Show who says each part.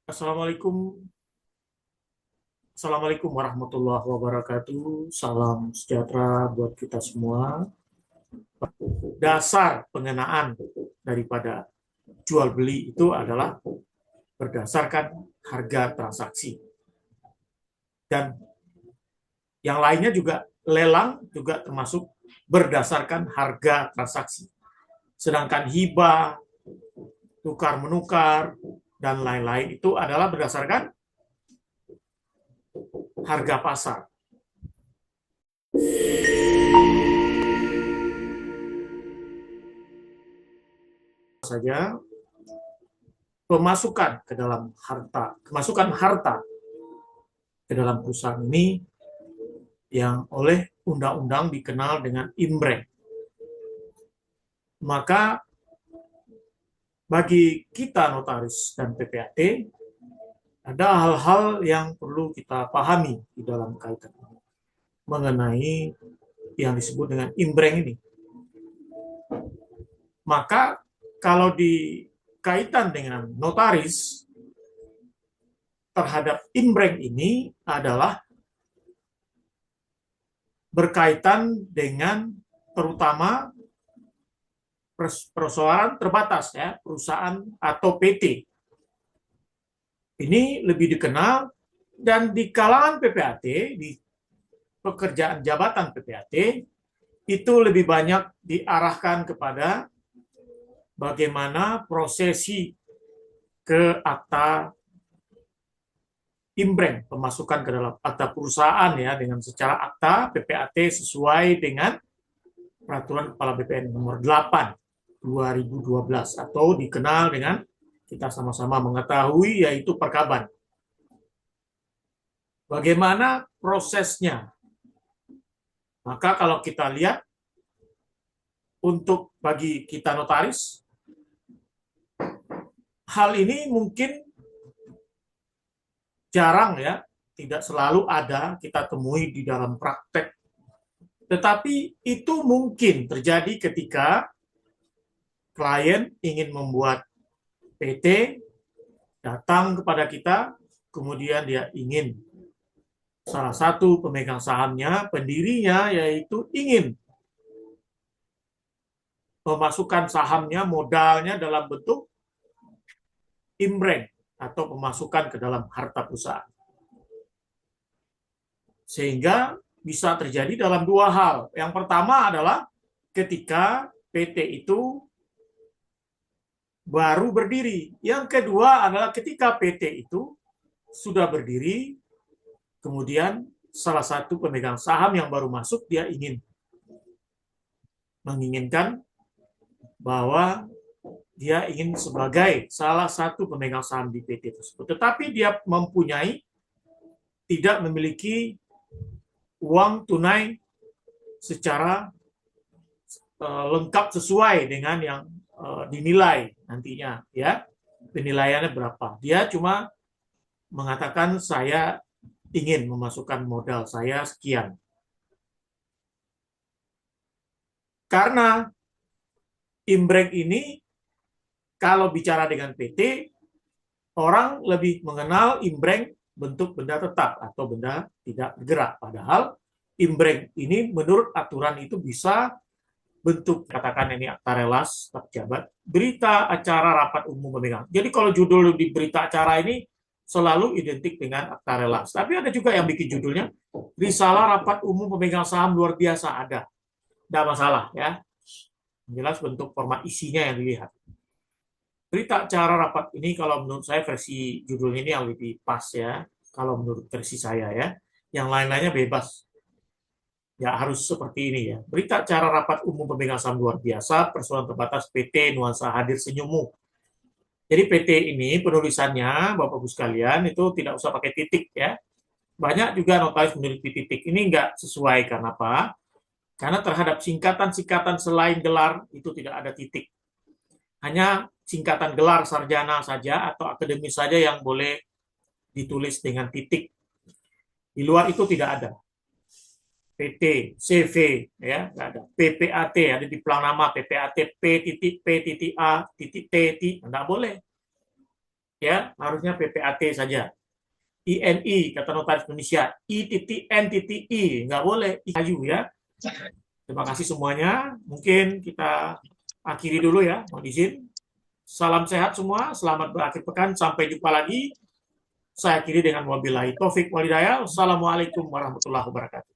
Speaker 1: Assalamualaikum, Assalamualaikum warahmatullahi wabarakatuh. Salam sejahtera buat kita semua. Dasar pengenaan daripada jual beli itu adalah berdasarkan harga transaksi. Dan yang lainnya juga lelang juga termasuk berdasarkan harga transaksi. Sedangkan hibah, tukar menukar, dan lain-lain itu adalah berdasarkan harga pasar. Saja pemasukan ke dalam harta, kemasukan harta ke dalam perusahaan ini yang oleh undang-undang dikenal dengan imbrek. Maka bagi kita notaris dan PPAT ada hal-hal yang perlu kita pahami di dalam kaitan ini mengenai yang disebut dengan imbrek ini. Maka kalau dikaitan dengan notaris terhadap imbrek ini adalah berkaitan dengan terutama persoalan terbatas ya, perusahaan atau PT. Ini lebih dikenal dan di kalangan PPAT, di pekerjaan jabatan PPAT itu lebih banyak diarahkan kepada bagaimana prosesi ke akta imbrek, pemasukan ke dalam akta perusahaan ya, dengan secara akta PPAT sesuai dengan Peraturan Kepala BPN nomor 8 2012 atau dikenal dengan kita sama-sama mengetahui yaitu perkaban. Bagaimana prosesnya? Maka kalau kita lihat untuk bagi kita notaris, hal ini mungkin jarang ya, tidak selalu ada kita temui di dalam praktek. Tetapi itu mungkin terjadi ketika klien ingin membuat PT, datang kepada kita, kemudian dia ingin salah satu pemegang sahamnya, pendirinya, yaitu ingin memasukkan sahamnya, modalnya dalam bentuk imbrek atau pemasukan ke dalam harta perusahaan. Sehingga bisa terjadi dalam dua hal. Yang pertama adalah ketika PT itu baru berdiri. Yang kedua adalah ketika PT itu sudah berdiri, kemudian salah satu pemegang saham yang baru masuk, dia menginginkan bahwa dia ingin sebagai salah satu pemegang saham di PT tersebut. Tetapi dia tidak memiliki uang tunai secara lengkap sesuai dengan yang dinilai nantinya ya, penilaiannya berapa. Dia cuma mengatakan saya ingin memasukkan modal saya sekian. Karena imbrek ini kalau bicara dengan PT, orang lebih mengenal imbrek bentuk benda tetap atau benda tidak bergerak. Padahal imbrek ini menurut aturan itu bisa bentuk, katakan ini akta relas, staf jabat, berita acara rapat umum pemegang. Jadi kalau judul di berita acara ini selalu identik dengan akta relas. Tapi ada juga yang bikin judulnya risalah rapat umum pemegang saham luar biasa, ada. Tidak masalah ya. Jelas bentuk format isinya yang dilihat. Berita acara rapat ini kalau menurut saya versi judulnya ini yang lebih pas ya. Kalau menurut versi saya ya. Yang lain-lainnya bebas. Ya harus seperti ini ya. Berita acara rapat umum pemegang saham luar biasa, persoalan terbatas PT Nuansa Hadir Senyummu. Jadi PT ini penulisannya, Bapak-Ibu sekalian, itu tidak usah pakai titik ya. Banyak juga notaris menulis titik. Ini enggak sesuai karena apa? Karena terhadap singkatan-singkatan selain gelar itu tidak ada titik. Hanya singkatan gelar sarjana saja atau akademis saja yang boleh ditulis dengan titik. Di luar itu tidak ada. PT, CV, ya, nggak ada. PPAT, ada di pelang nama PPAT, P.A.T, nggak boleh. Ya, harusnya PPAT saja. INI, kata Notaris Indonesia, I.N.I, nggak boleh, IKAYU ya. Terima kasih semuanya. Mungkin kita akhiri dulu ya, mohon izin. Salam sehat semua, selamat berakhir pekan, sampai jumpa lagi. Saya akhiri dengan wabillahi taufik walhidayah. Wassalamualaikum warahmatullahi wabarakatuh.